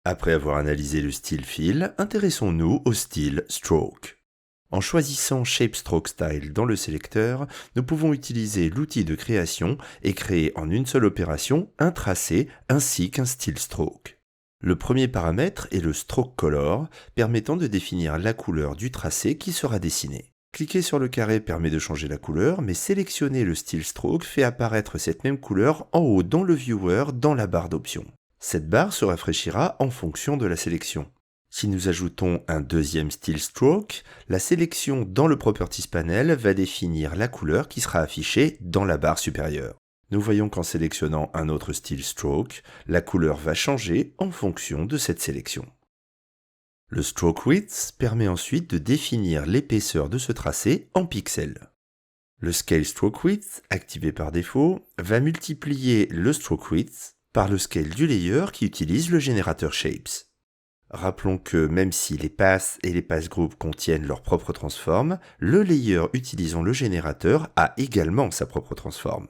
Après avoir analysé le style Fill, intéressons-nous au style Stroke. En choisissant Shape Stroke Style dans le sélecteur, nous pouvons utiliser l'outil de création et créer en une seule opération un tracé ainsi qu'un style stroke. Le premier paramètre est le Stroke Color, permettant de définir la couleur du tracé qui sera dessiné. Cliquer sur le carré permet de changer la couleur, mais sélectionner le style Stroke fait apparaître cette même couleur en haut dans le Viewer dans la barre d'options. Cette barre se rafraîchira en fonction de la sélection. Si nous ajoutons un deuxième style Stroke, la sélection dans le Properties Panel va définir la couleur qui sera affichée dans la barre supérieure. Nous voyons qu'en sélectionnant un autre style Stroke, la couleur va changer en fonction de cette sélection. Le Stroke Width permet ensuite de définir l'épaisseur de ce tracé en pixels. Le Scale Stroke Width, activé par défaut, va multiplier le Stroke Width par le scale du layer qui utilise le générateur Shapes. Rappelons que même si les passes et les pass groups contiennent leur propre transform, le layer utilisant le générateur a également sa propre transform.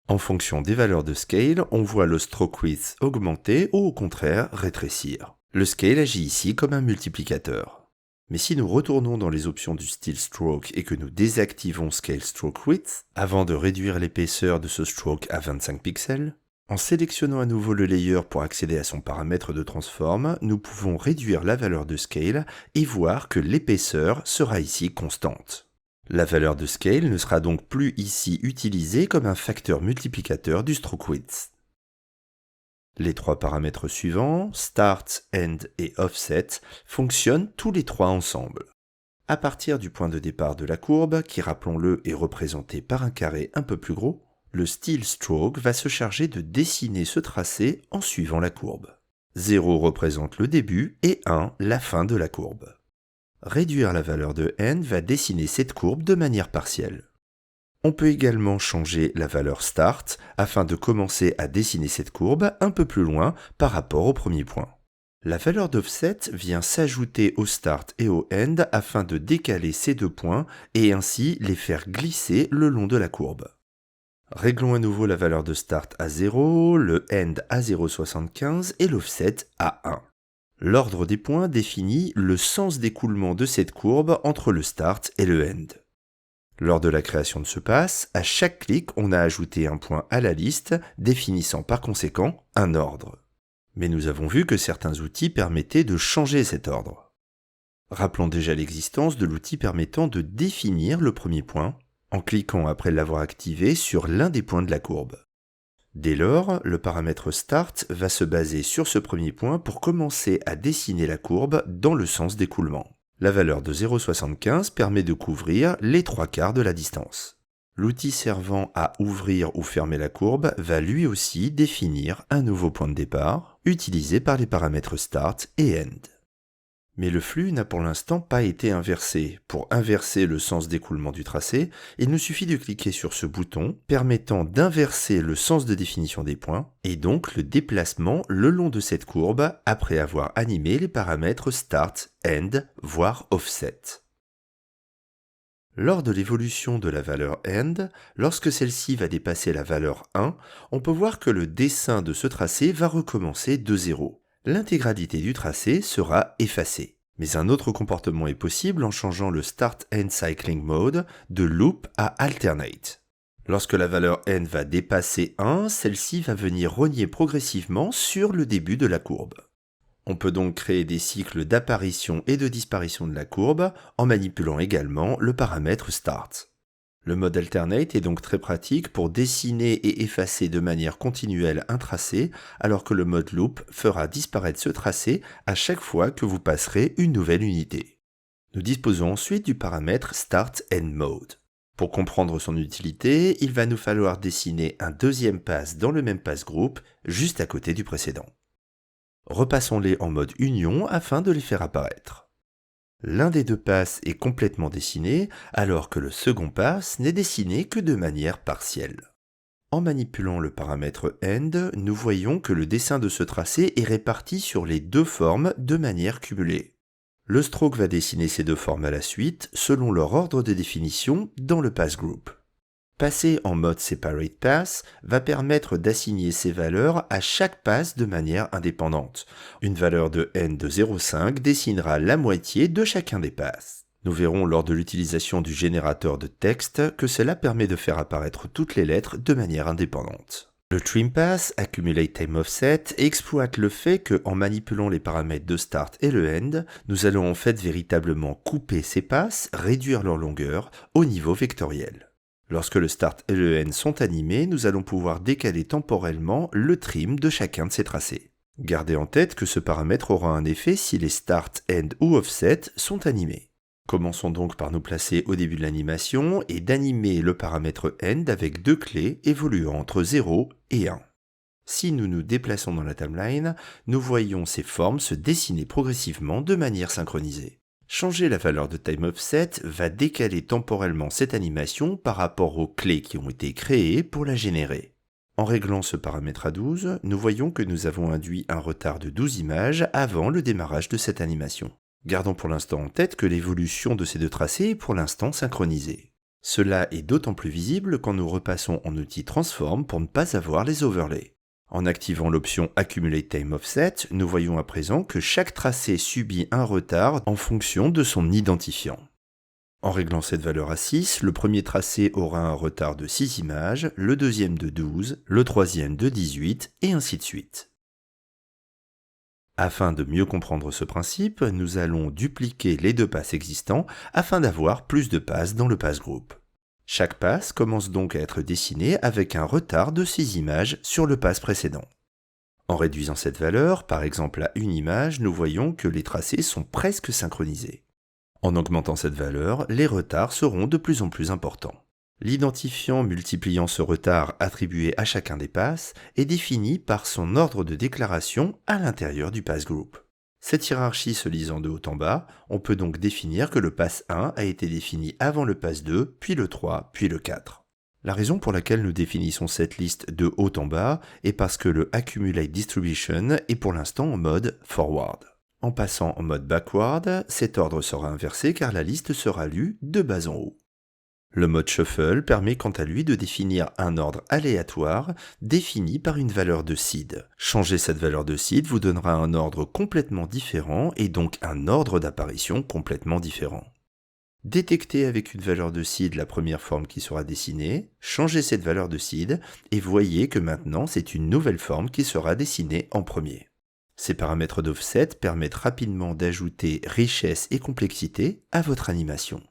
En fonction des valeurs de scale, on voit le stroke width augmenter ou au contraire rétrécir. Le scale agit ici comme un multiplicateur. Mais si nous retournons dans les options du style stroke et que nous désactivons Scale Stroke Width, avant de réduire l'épaisseur de ce stroke à 25 pixels, en sélectionnant à nouveau le layer pour accéder à son paramètre de transform, nous pouvons réduire la valeur de scale et voir que l'épaisseur sera ici constante. La valeur de scale ne sera donc plus ici utilisée comme un facteur multiplicateur du stroke width. Les trois paramètres suivants, Start, End et Offset, fonctionnent tous les trois ensemble. À partir du point de départ de la courbe, qui rappelons-le est représenté par un carré un peu plus gros, le style Stroke va se charger de dessiner ce tracé en suivant la courbe. 0 représente le début et 1 la fin de la courbe. Réduire la valeur de End va dessiner cette courbe de manière partielle. On peut également changer la valeur Start afin de commencer à dessiner cette courbe un peu plus loin par rapport au premier point. La valeur d'Offset vient s'ajouter au Start et au End afin de décaler ces deux points et ainsi les faire glisser le long de la courbe. Réglons à nouveau la valeur de Start à 0, le End à 0,75 et l'Offset à 1. L'ordre des points définit le sens d'écoulement de cette courbe entre le Start et le End. Lors de la création de ce pass, à chaque clic, on a ajouté un point à la liste, définissant par conséquent un ordre. Mais nous avons vu que certains outils permettaient de changer cet ordre. Rappelons déjà l'existence de l'outil permettant de définir le premier point, en cliquant après l'avoir activé sur l'un des points de la courbe. Dès lors, le paramètre Start va se baser sur ce premier point pour commencer à dessiner la courbe dans le sens d'écoulement. La valeur de 0,75 permet de couvrir les 3/4 de la distance. L'outil servant à ouvrir ou fermer la courbe va lui aussi définir un nouveau point de départ, utilisé par les paramètres Start et End. Mais le flux n'a pour l'instant pas été inversé. Pour inverser le sens d'écoulement du tracé, il nous suffit de cliquer sur ce bouton permettant d'inverser le sens de définition des points et donc le déplacement le long de cette courbe après avoir animé les paramètres Start, End, voire Offset. Lors de l'évolution de la valeur End, lorsque celle-ci va dépasser la valeur 1, on peut voir que le dessin de ce tracé va recommencer de 0. L'intégralité du tracé sera effacée. Mais un autre comportement est possible en changeant le Start End Cycling Mode de Loop à Alternate. Lorsque la valeur N va dépasser 1, celle-ci va venir rogner progressivement sur le début de la courbe. On peut donc créer des cycles d'apparition et de disparition de la courbe en manipulant également le paramètre Start. Le mode Alternate est donc très pratique pour dessiner et effacer de manière continuelle un tracé, alors que le mode Loop fera disparaître ce tracé à chaque fois que vous passerez une nouvelle unité. Nous disposons ensuite du paramètre Start End Mode. Pour comprendre son utilité, il va nous falloir dessiner un deuxième pass dans le même pass group, juste à côté du précédent. Repassons-les en mode Union afin de les faire apparaître. L'un des deux passes est complètement dessiné, alors que le second pass n'est dessiné que de manière partielle. En manipulant le paramètre End, nous voyons que le dessin de ce tracé est réparti sur les deux formes de manière cumulée. Le stroke va dessiner ces deux formes à la suite, selon leur ordre de définition dans le pass group. Passer en mode Separate Pass va permettre d'assigner ces valeurs à chaque pass de manière indépendante. Une valeur de n de 0,5 dessinera la moitié de chacun des passes. Nous verrons lors de l'utilisation du générateur de texte que cela permet de faire apparaître toutes les lettres de manière indépendante. Le Trim Pass, Accumulate Time Offset, exploite le fait que, en manipulant les paramètres de Start et le End, nous allons en fait véritablement couper ces passes, réduire leur longueur au niveau vectoriel. Lorsque le Start et le End sont animés, nous allons pouvoir décaler temporellement le trim de chacun de ces tracés. Gardez en tête que ce paramètre aura un effet si les Start, End ou Offset sont animés. Commençons donc par nous placer au début de l'animation et d'animer le paramètre End avec deux clés évoluant entre 0 et 1. Si nous nous déplaçons dans la timeline, nous voyons ces formes se dessiner progressivement de manière synchronisée. Changer la valeur de Time Offset va décaler temporellement cette animation par rapport aux clés qui ont été créées pour la générer. En réglant ce paramètre à 12, nous voyons que nous avons induit un retard de 12 images avant le démarrage de cette animation. Gardons pour l'instant en tête que l'évolution de ces deux tracés est pour l'instant synchronisée. Cela est d'autant plus visible quand nous repassons en outil Transform pour ne pas avoir les overlays. En activant l'option Accumulate Time Offset, nous voyons à présent que chaque tracé subit un retard en fonction de son identifiant. En réglant cette valeur à 6, le premier tracé aura un retard de 6 images, le deuxième de 12, le troisième de 18, et ainsi de suite. Afin de mieux comprendre ce principe, nous allons dupliquer les deux passes existants afin d'avoir plus de passes dans le pass group. Chaque pass commence donc à être dessiné avec un retard de 6 images sur le pass précédent. En réduisant cette valeur, par exemple à une image, nous voyons que les tracés sont presque synchronisés. En augmentant cette valeur, les retards seront de plus en plus importants. L'identifiant multipliant ce retard attribué à chacun des passes est défini par son ordre de déclaration à l'intérieur du pass group. Cette hiérarchie se lisant de haut en bas, on peut donc définir que le pass 1 a été défini avant le pass 2, puis le 3, puis le 4. La raison pour laquelle nous définissons cette liste de haut en bas est parce que le Accumulate Distribution est pour l'instant en mode Forward. En passant en mode Backward, cet ordre sera inversé car la liste sera lue de bas en haut. Le mode Shuffle permet quant à lui de définir un ordre aléatoire défini par une valeur de seed. Changer cette valeur de seed vous donnera un ordre complètement différent et donc un ordre d'apparition complètement différent. Détectez avec une valeur de seed la première forme qui sera dessinée, changez cette valeur de seed et voyez que maintenant c'est une nouvelle forme qui sera dessinée en premier. Ces paramètres d'offset permettent rapidement d'ajouter richesse et complexité à votre animation.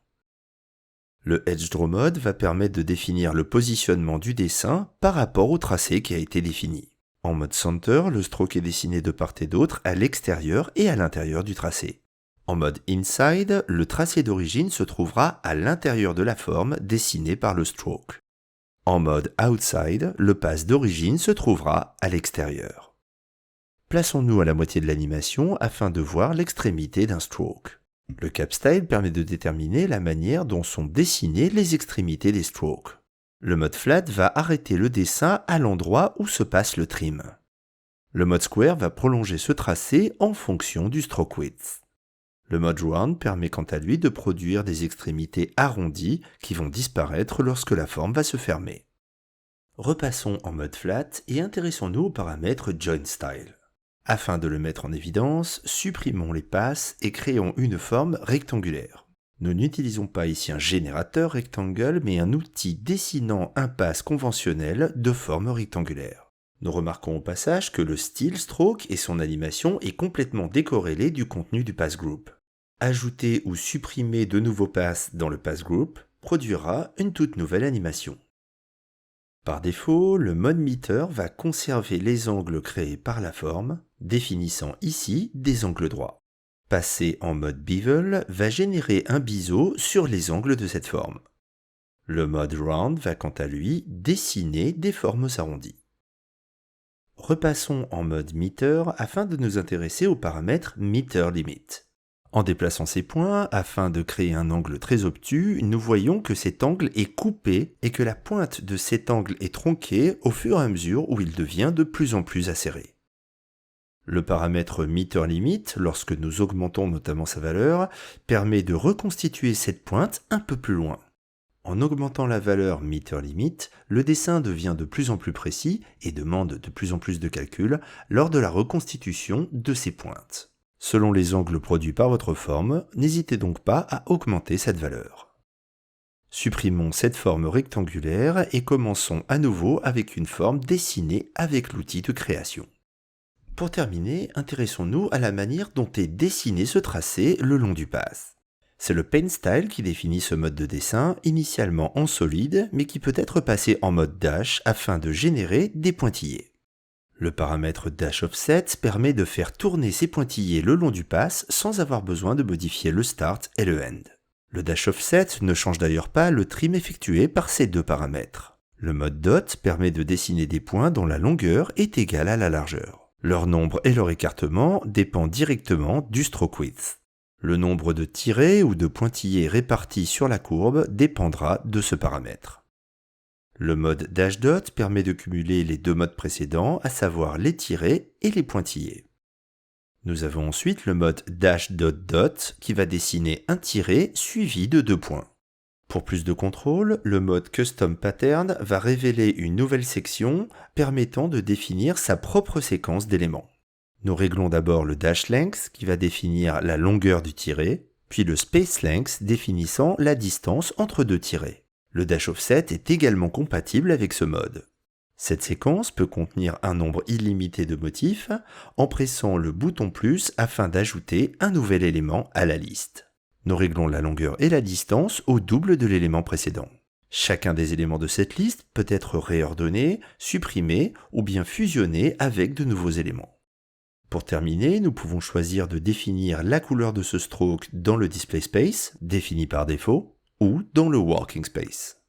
Le Edge Draw Mode va permettre de définir le positionnement du dessin par rapport au tracé qui a été défini. En mode Center, le stroke est dessiné de part et d'autre à l'extérieur et à l'intérieur du tracé. En mode Inside, le tracé d'origine se trouvera à l'intérieur de la forme dessinée par le stroke. En mode Outside, le pass d'origine se trouvera à l'extérieur. Plaçons-nous à la moitié de l'animation afin de voir l'extrémité d'un stroke. Le Cap Style permet de déterminer la manière dont sont dessinées les extrémités des strokes. Le mode Flat va arrêter le dessin à l'endroit où se passe le trim. Le mode Square va prolonger ce tracé en fonction du stroke width. Le mode Round permet quant à lui de produire des extrémités arrondies qui vont disparaître lorsque la forme va se fermer. Repassons en mode Flat et intéressons-nous au paramètre Join Style. Afin de le mettre en évidence, supprimons les passes et créons une forme rectangulaire. Nous n'utilisons pas ici un générateur rectangle, mais un outil dessinant un pass conventionnel de forme rectangulaire. Nous remarquons au passage que le style stroke et son animation est complètement décorrélé du contenu du pass group. Ajouter ou supprimer de nouveaux passes dans le pass group produira une toute nouvelle animation. Par défaut, le mode meter va conserver les angles créés par la forme, définissant ici des angles droits. Passer en mode bevel va générer un biseau sur les angles de cette forme. Le mode round va quant à lui dessiner des formes arrondies. Repassons en mode meter afin de nous intéresser au paramètre meter limit. En déplaçant ces points, afin de créer un angle très obtus, nous voyons que cet angle est coupé et que la pointe de cet angle est tronquée au fur et à mesure où il devient de plus en plus acéré. Le paramètre meter limit, lorsque nous augmentons notamment sa valeur, permet de reconstituer cette pointe un peu plus loin. En augmentant la valeur meter limit, le dessin devient de plus en plus précis et demande de plus en plus de calculs lors de la reconstitution de ces pointes. Selon les angles produits par votre forme, n'hésitez donc pas à augmenter cette valeur. Supprimons cette forme rectangulaire et commençons à nouveau avec une forme dessinée avec l'outil de création. Pour terminer, intéressons-nous à la manière dont est dessiné ce tracé le long du path. C'est le Paint Style qui définit ce mode de dessin, initialement en solide, mais qui peut être passé en mode dash afin de générer des pointillés. Le paramètre Dash Offset permet de faire tourner ces pointillés le long du path sans avoir besoin de modifier le start et le end. Le Dash Offset ne change d'ailleurs pas le trim effectué par ces deux paramètres. Le mode Dot permet de dessiner des points dont la longueur est égale à la largeur. Leur nombre et leur écartement dépend directement du stroke width. Le nombre de tirets ou de pointillés répartis sur la courbe dépendra de ce paramètre. Le mode Dash Dot permet de cumuler les deux modes précédents, à savoir les tirets et les pointillés. Nous avons ensuite le mode Dash Dot Dot qui va dessiner un tiret suivi de 2 points. Pour plus de contrôle, le mode Custom Pattern va révéler une nouvelle section permettant de définir sa propre séquence d'éléments. Nous réglons d'abord le Dash Length qui va définir la longueur du tiret, puis le Space Length définissant la distance entre deux tirets. Le Dash Offset est également compatible avec ce mode. Cette séquence peut contenir un nombre illimité de motifs en pressant le bouton plus afin d'ajouter un nouvel élément à la liste. Nous réglons la longueur et la distance au double de l'élément précédent. Chacun des éléments de cette liste peut être réordonné, supprimé ou bien fusionné avec de nouveaux éléments. Pour terminer, nous pouvons choisir de définir la couleur de ce stroke dans le display space, défini par défaut, ou dans le working space.